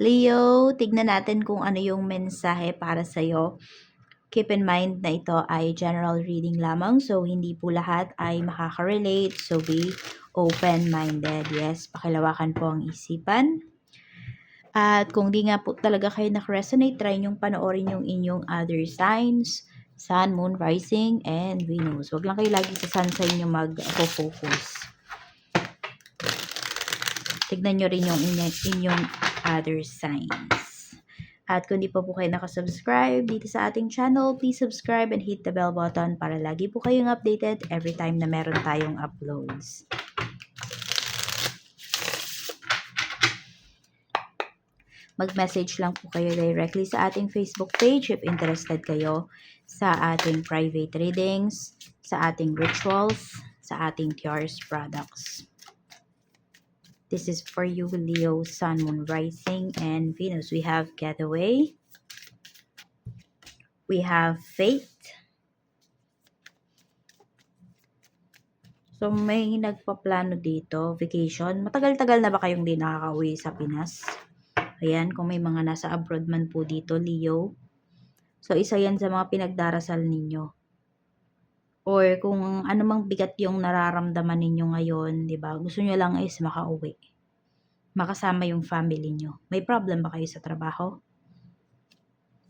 Leo, tignan natin kung ano yung mensahe para sa'yo. Keep in mind na ito ay general reading lamang, so hindi po lahat ay makaka-relate. So be open-minded. Yes, pakilawakan po ang isipan. At kung di nga po talaga kayo nak-resonate, try nyong panoorin yung inyong other signs, Sun, Moon, Rising, and Venus. Huwag lang kayo lagi sa Sun sa inyo mag-focus. Tignan nyo rin yung inyong other signs. At kung di pa po kayo nakasubscribe dito sa ating channel, please subscribe and hit the bell button para lagi po kayong updated every time na meron tayong uploads. Mag-message lang po kayo directly sa ating Facebook page if interested kayo sa ating private readings, sa ating rituals, sa ating Tiares products. This is for you, Leo, Sun, Moon, Rising, and Venus. We have Getaway. We have Faith. So, may nagpaplano dito, vacation. Matagal-tagal na ba kayong di nakaka-uwi sa Pinas? Ayan, kung may mga nasa abroad man po dito, Leo. So, isa yan sa mga pinagdarasal ninyo. Or kung anumang bigat yung nararamdaman ninyo ngayon, di ba? Gusto nyo lang is makauwi. Makasama yung family nyo. May problem ba kayo sa trabaho?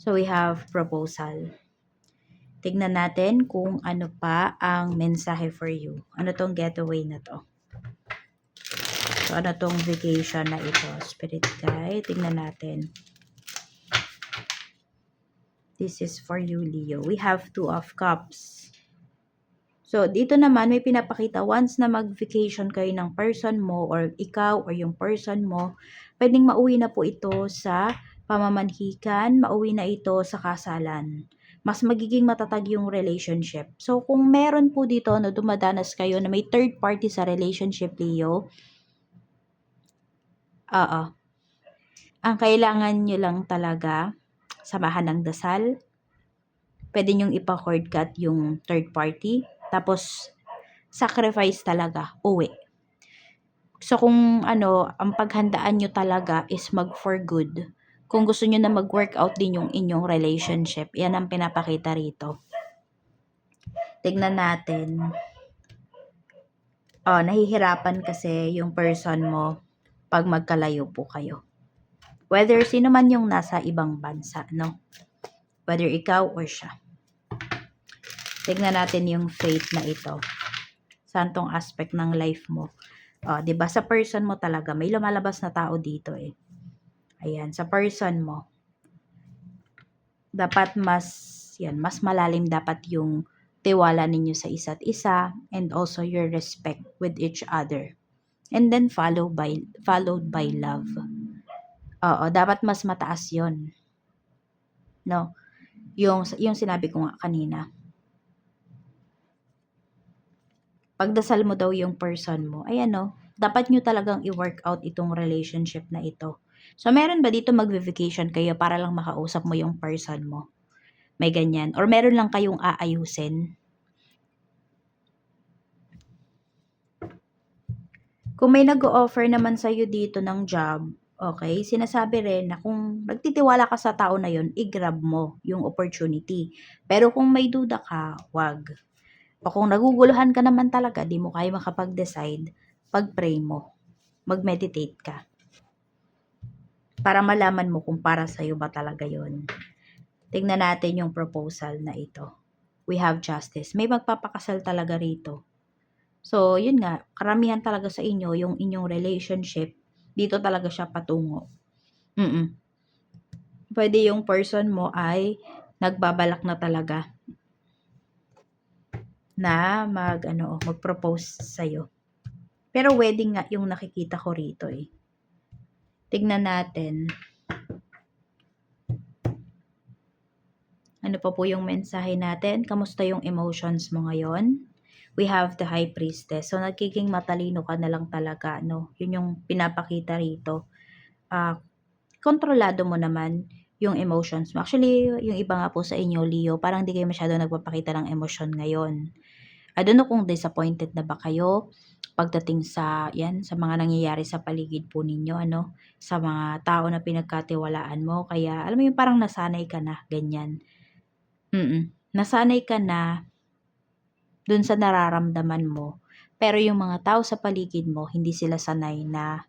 So, we have proposal. Tignan natin kung ano pa ang mensahe for you. Ano tong getaway na to? So, ano tong vacation na ito? Spirit guide. Tignan natin. This is for you, Leo. We have 2 of cups. So, dito naman may pinapakita once na mag-vacation kayo ng person mo or ikaw or yung person mo, pwedeng mauwi na po ito sa pamamanhikan, mauwi na ito sa kasalan. Mas magiging matatag yung relationship. So, kung meron po dito na dumadanas kayo na may third party sa relationship, Leo, ang kailangan nyo lang talaga, samahan ng dasal. Pwede nyong ipa-cord cut yung third party. Tapos, sacrifice talaga, uwi. So, kung ang paghandaan nyo talaga is mag for good. Kung gusto nyo na mag-workout din yung inyong relationship, yan ang pinapakita rito. Tignan natin. Nahihirapan kasi yung person mo pag magkalayo po kayo. Whether sino man yung nasa ibang bansa, no? Whether ikaw or siya. Tignan natin yung fate na ito. Saan tong aspect ng life mo? 'Di ba sa person mo talaga may lumalabas na tao dito eh. Ayan, sa person mo. Dapat mas malalim dapat yung tiwala ninyo sa isa't isa and also your respect with each other. And then followed by love. Dapat mas mataas 'yon. No? Yung sinabi ko nga kanina. Pagdasal mo daw yung person mo. Ayan dapat nyo talagang i-work out itong relationship na ito. So, meron ba dito mag-vacation kayo para lang makausap mo yung person mo? May ganyan. Or meron lang kayong aayusin? Kung may nag-o-offer naman sa'yo dito ng job, okay, sinasabi rin na kung nagtitiwala ka sa tao na yon, i-grab mo yung opportunity. Pero kung may duda ka, wag. O kung naguguluhan ka naman talaga, di mo kayo makapag-decide, pag-pray mo. Mag-meditate ka. Para malaman mo kung para sa'yo ba talaga yon. Tingnan natin yung proposal na ito. We have justice. May magpapakasal talaga rito. So, yun nga, karamihan talaga sa inyo, yung inyong relationship, dito talaga siya patungo. Pwede yung person mo ay nagbabalak na talaga na mag-propose sa'yo. Pero wedding nga yung nakikita ko rito eh. Tignan natin. Ano pa po yung mensahe natin? Kamusta yung emotions mo ngayon? We have the High Priestess. So, nagiging matalino ka na lang talaga, no? Yun yung pinapakita rito. Kontrolado mo naman yung emotions mo. Actually, yung iba nga po sa inyo, Leo, parang di kayo masyado nagpapakita ng emosyon ngayon. I don't know kung disappointed na ba kayo pagdating sa 'yan, sa mga nangyayari sa paligid po ninyo ano, sa mga tao na pinagkatiwalaan mo. Kaya alam mo yung parang nasanay ka na, ganyan. Nasanay ka na dun sa nararamdaman mo, pero yung mga tao sa paligid mo hindi sila sanay na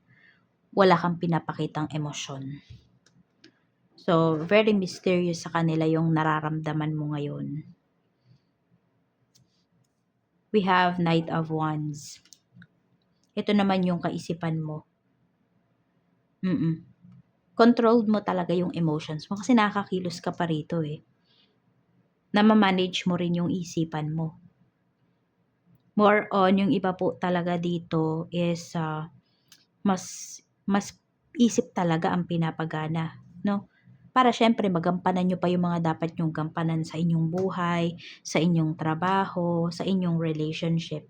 wala kang pinapakitang emosyon. So, very mysterious sa kanila yung nararamdaman mo ngayon. We have Knight of Wands. Ito naman yung kaisipan mo. Controlled mo talaga yung emotions mo kasi nakakakilos ka pa rito eh. Nama-manage mo rin yung isipan mo. More on, yung iba po talaga dito is mas isip talaga ang pinapagana, no? Para syempre magampanan nyo pa yung mga dapat nyong gampanan sa inyong buhay, sa inyong trabaho, sa inyong relationship.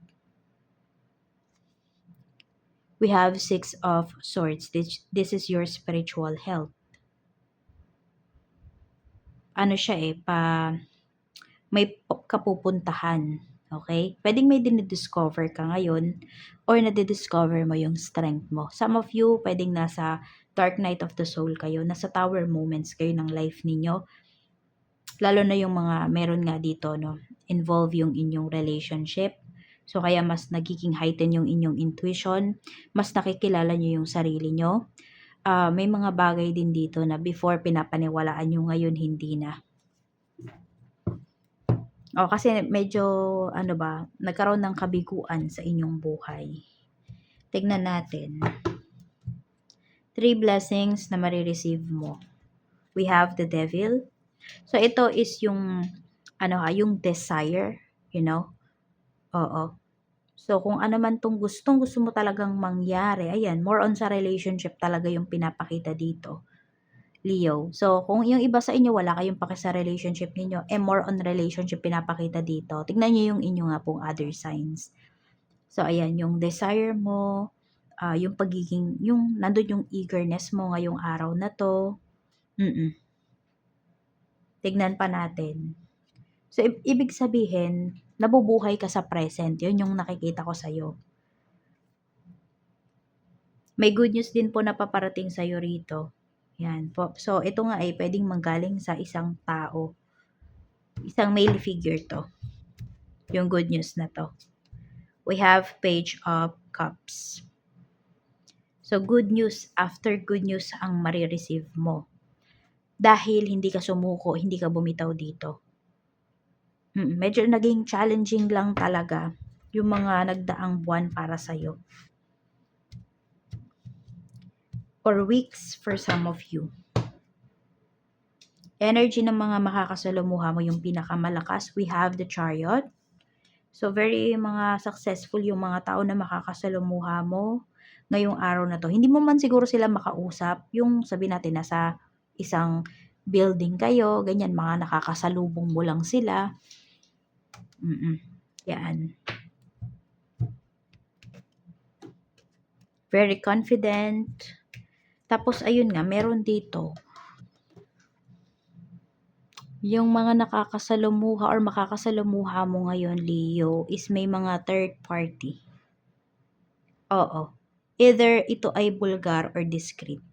We have Six of Swords. This is your spiritual health. Ano siya eh, may kapupuntahan. Okay? Pwedeng may dinidiscover ka ngayon or nadidiscover mo yung strength mo. Some of you, pwedeng nasa dark night of the soul kayo, nasa tower moments kayo ng life ninyo. Lalo na yung mga meron nga dito, no? Involve yung inyong relationship. So, kaya mas nagiging heighten yung inyong intuition. Mas nakikilala nyo yung sarili nyo. May mga bagay din dito na before pinapaniwalaan nyo, ngayon hindi na. Kasi medyo nagkaroon ng kabiguan sa inyong buhay. Tignan natin. 3 blessings na marireceive mo. We have the Devil. So ito is yung yung desire, you know. Oo. So kung ano man tong gusto mo talagang mangyari, ayan, more on sa relationship talaga yung pinapakita dito. Leo. So, kung yung iba sa inyo wala kayong pake sa relationship niyo, more on relationship pinapakita dito. Tignan niyo yung inyo nga pong other signs. So, ayan, yung desire mo, yung pagiging, yung nandun yung eagerness mo ngayong araw na to. Tignan pa natin. So, ibig sabihin, nabubuhay ka sa present. Yun yung nakikita ko sa'yo. May good news din po na paparating sa'yo rito. Yan po. So, ito nga ay pwedeng manggaling sa isang tao. Isang male figure to. Yung good news na to. We have Page of Cups. So, good news after good news ang marireceive mo. Dahil hindi ka sumuko, hindi ka bumitaw dito. Medyo naging challenging lang talaga yung mga nagdaang buwan para sa'yo. Or weeks for some of you. Energy ng mga makakasalamuha mo yung pinakamalakas. We have the Chariot. So, very mga successful yung mga tao na makakasalamuha mo ngayong araw na to. Hindi mo man siguro sila makausap. Yung sabi natin, nasa isang building kayo, ganyan, mga nakakasalubong mo lang sila. Yan. Very confident. Tapos, ayun nga, meron dito. Yung mga nakakasalamuha or makakasalamuha mo ngayon, Leo, is may mga third party. Oo. Either ito ay vulgar or discreet.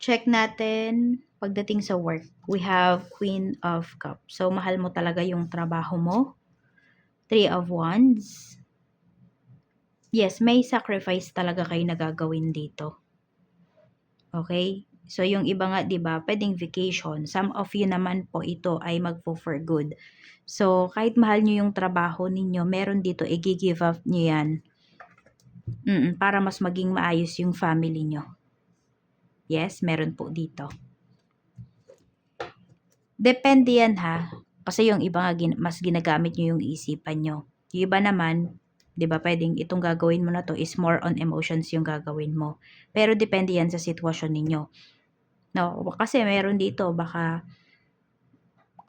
Check natin pagdating sa work. We have Queen of Cups. So, mahal mo talaga yung trabaho mo. 3 of Wands. Yes, may sacrifice talaga kayo na gagawin dito. Okay? So, yung iba nga, di ba, pwedeng vacation. Some of you naman po ito ay magpo-for good. So, kahit mahal nyo yung trabaho ninyo, meron dito, i-give up nyo yan. Para mas maging maayos yung family nyo. Yes, meron po dito. Depende yan ha. Kasi yung iba nga, mas ginagamit nyo yung isipan nyo. Yung iba naman, di ba, pwedeng itong gagawin mo na to is more on emotions yung gagawin mo. Pero depende yan sa sitwasyon ninyo. No, kasi meron dito baka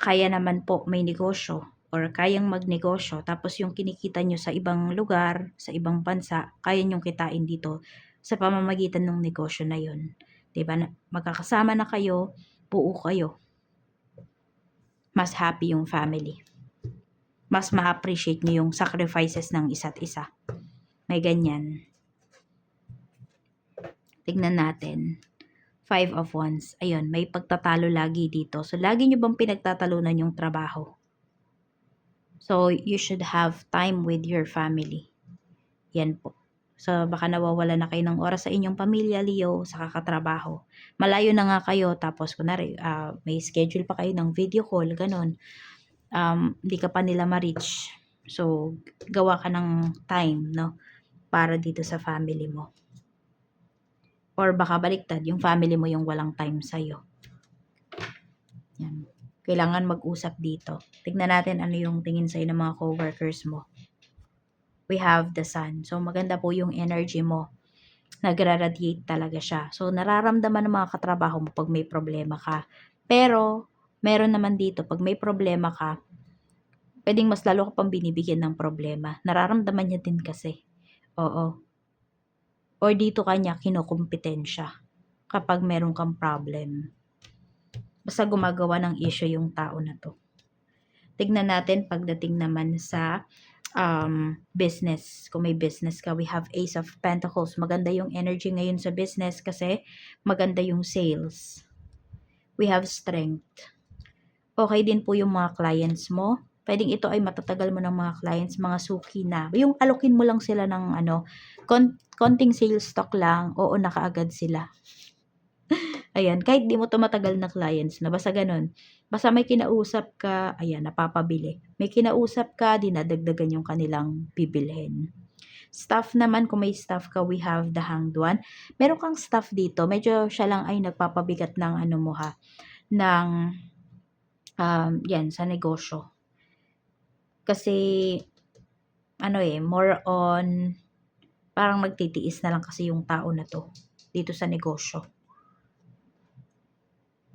kaya naman po may negosyo or kayang magnegosyo tapos yung kinikita nyo sa ibang lugar, sa ibang bansa, kaya nyong kitain dito sa pamamagitan ng negosyo na yun. Diba? Magkakasama na kayo, buo kayo. Mas happy yung family. mas ma-appreciate nyo yung sacrifices ng isa't isa. May ganyan. Tignan natin. 5 of Wands. Ayun, may pagtatalo lagi dito. So, lagi nyo bang pinagtatalunan yung trabaho? So, you should have time with your family. Yan po. So, baka nawawala na kayo ng oras sa inyong pamilya, Leo, sa kakatrabaho. Malayo na nga kayo, tapos kunwari, may schedule pa kayo ng video call, ganun. Hindi ka pa nila ma-reach. So, gawa ka ng time, no? Para dito sa family mo. Or baka baliktad, yung family mo yung walang time sa'yo. Yan. Kailangan mag-usap dito. Tignan natin ano yung tingin sa'yo ng mga coworkers mo. We have the sun. So, maganda po yung energy mo. Nagra-radiate talaga siya. So, nararamdaman ng mga katrabaho mo pag may problema ka. Pero, meron naman dito, pag may problema ka, pwedeng mas lalo ka pang binibigyan ng problema. Nararamdaman niya din kasi. Oo. Or dito kanya kinukumpetensya kapag meron kang problem. Basta gumagawa ng issue yung tao na to. Tignan natin pagdating naman sa business. Kung may business ka, we have Ace of Pentacles. Maganda yung energy ngayon sa business kasi maganda yung sales. We have strength. Okay din po yung mga clients mo. Pwedeng ito ay matatagal mo ng mga clients, mga suki na. Yung alokin mo lang sila ng konting sales stock lang, oo, nakaagad sila. Ayan, kahit di mo to matagal na clients na, basta ganun. Basta may kinausap ka, ayan, napapabili. May kinausap ka, dinadagdagan yung kanilang bibilhin. Staff naman, kung may staff ka, we have the Hanged One. Meron kang staff dito, medyo siya lang ay nagpapabigat ng ano mo ha, ng, yan, sa negosyo. Kasi, more on, parang magtitiis na lang kasi yung tao na to, dito sa negosyo.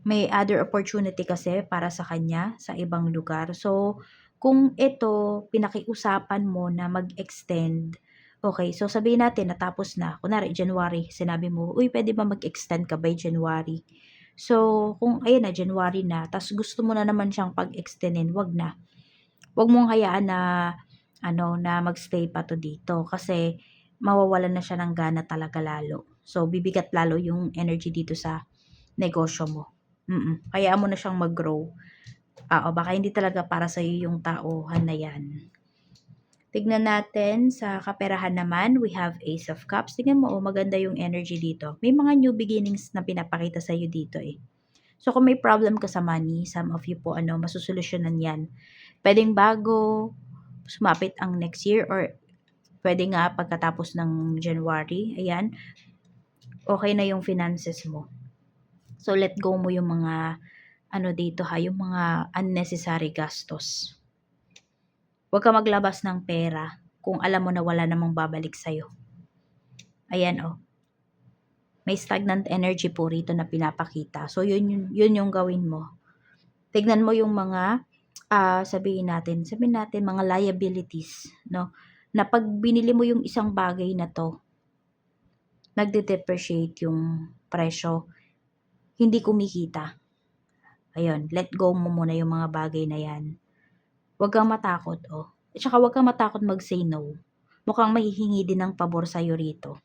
May other opportunity kasi para sa kanya sa ibang lugar. So, kung ito, pinakiusapan mo na mag-extend, okay, so sabihin natin natapos na, kunwari January, sinabi mo, uy, pwede ba mag-extend ka by January? So, kung ayun na, January na, tas gusto mo na naman siyang pag-extendin, wag na. Wag mong hayaan na, na magstay pa to dito kasi mawawalan na siya ng gana talaga lalo. So, bibigat lalo yung energy dito sa negosyo mo. Hayaan mo na siyang mag-grow. O baka hindi talaga para sa'yo yung tauhan na yan. Tignan natin sa kaperahan naman, we have Ace of Cups. Tignan mo, maganda yung energy dito. May mga new beginnings na pinapakita sa'yo dito eh. So, kung may problem ka sa money, some of you po, masusolusyonan yan. Pwedeng bago, sumapit ang next year, or pwede nga pagkatapos ng January, ayan, okay na yung finances mo. So, let go mo yung mga, dito ha, yung mga unnecessary gastos. Huwag ka maglabas ng pera kung alam mo na wala namang babalik sa'yo. Ayan, may stagnant energy po rito na pinapakita. So, yun yung gawin mo. Tignan mo yung mga, sabihin natin, mga liabilities, no? Na pag binili mo yung isang bagay na to, nagde-depreciate yung presyo, hindi kumikita. Ayun, let go mo muna yung mga bagay na yan. Huwag kang matakot, At saka huwag kang matakot mag-say no. Mukhang mahihingi din ng pabor sa'yo rito.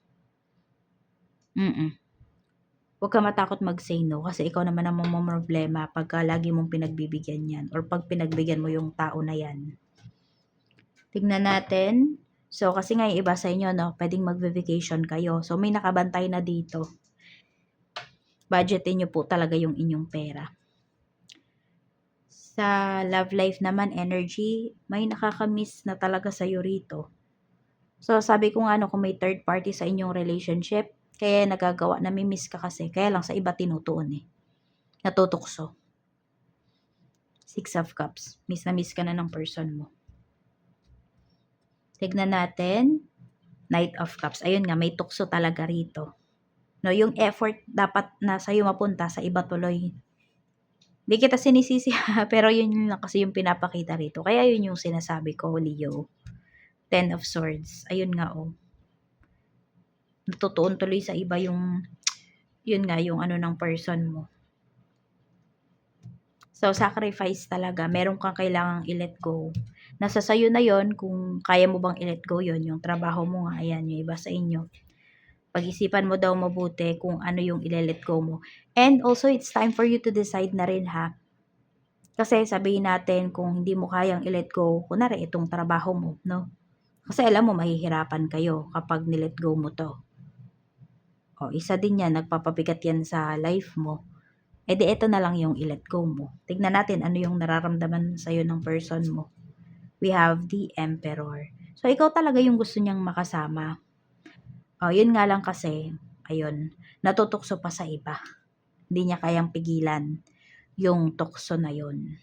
Huwag kang matakot mag-say no kasi ikaw naman ang problema pagka lagi mong pinagbibigyan yan or pag pinagbigyan mo yung tao na yan. Tignan natin. So, kasi nga yung iba sa inyo, pwedeng mag-vacation kayo. So, may nakabantay na dito. Budgetin nyo po talaga yung inyong pera. Sa love life naman, energy, may nakakamiss na talaga sa'yo rito. So, sabi ko nga, kung may third party sa inyong relationship, kaya nagagawa, namimiss ka kasi. Kaya lang sa iba tinutuon eh. Natutukso. 6 of Cups. Miss na miss ka na ng person mo. Tignan natin. Knight of Cups. Ayun nga, may tukso talaga rito. No, yung effort dapat na sa'yo mapunta, sa iba tuloy. Hindi kita sinisisi pero yun lang kasi yung pinapakita rito. Kaya yun yung sinasabi ko, Leo. 10 of Swords. Ayun nga, natutuon tuloy sa iba yung, yun nga, yung ng person mo. So, sacrifice talaga. Meron kang kailangang i-let go. Nasa sayo na yon kung kaya mo bang i-let go yon. Yung trabaho mo nga, ayan, yung iba sa inyo. Pag-isipan mo daw mabuti kung ano yung i-let go mo. And also, it's time for you to decide na rin ha. Kasi sabihin natin kung hindi mo kayang i-let go, kunwari itong trabaho mo, no? Kasi alam mo, mahihirapan kayo kapag ni-let go mo to. O, isa din yan, nagpapabigat yan sa life mo. E di ito na lang yung i-let go mo. Tignan natin ano yung nararamdaman sa'yo ng person mo. We have the Emperor. So, ikaw talaga yung gusto niyang makasama. O, yun nga lang kasi, ayun, natutukso pa sa iba. Hindi niya kayang pigilan yung tukso na yun.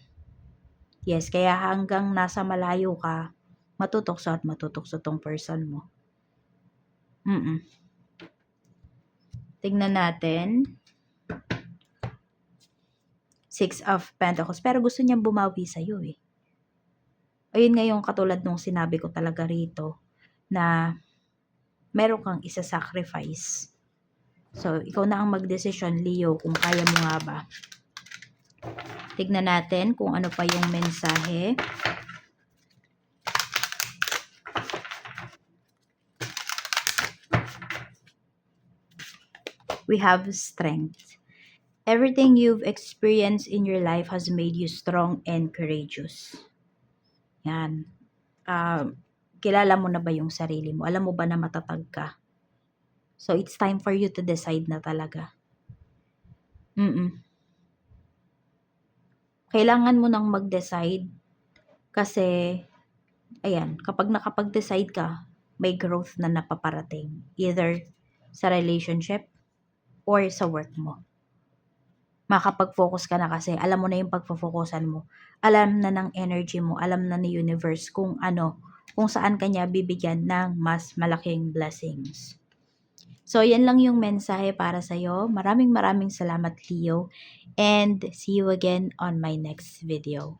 Yes, kaya hanggang nasa malayo ka, matutukso at matutukso tong person mo. Tignan natin. 6 of Pentacles. Pero gusto niyang bumawi sa'yo eh. Ayun nga yung katulad nung sinabi ko talaga rito na meron kang isa-sacrifice. So, ikaw na ang magdesisyon, Leo, kung kaya mo nga ba. Tignan natin kung ano pa yung mensahe. We have strength. Everything you've experienced in your life has made you strong and courageous. Yan. Kilala mo na ba yung sarili mo? Alam mo ba na matatag ka? So, it's time for you to decide na talaga. Kailangan mo nang mag-decide kasi, ayan, kapag nakapag-decide ka, may growth na napaparating. Either sa relationship or sa work mo. Makapag-focus ka na kasi alam mo na yung pagpo-focusan mo. Alam na ng energy mo, alam na ni universe kung saan kanya bibigyan ng mas malaking blessings. So, yan lang yung mensahe para sa'yo. Maraming salamat, Leo. And see you again on my next video.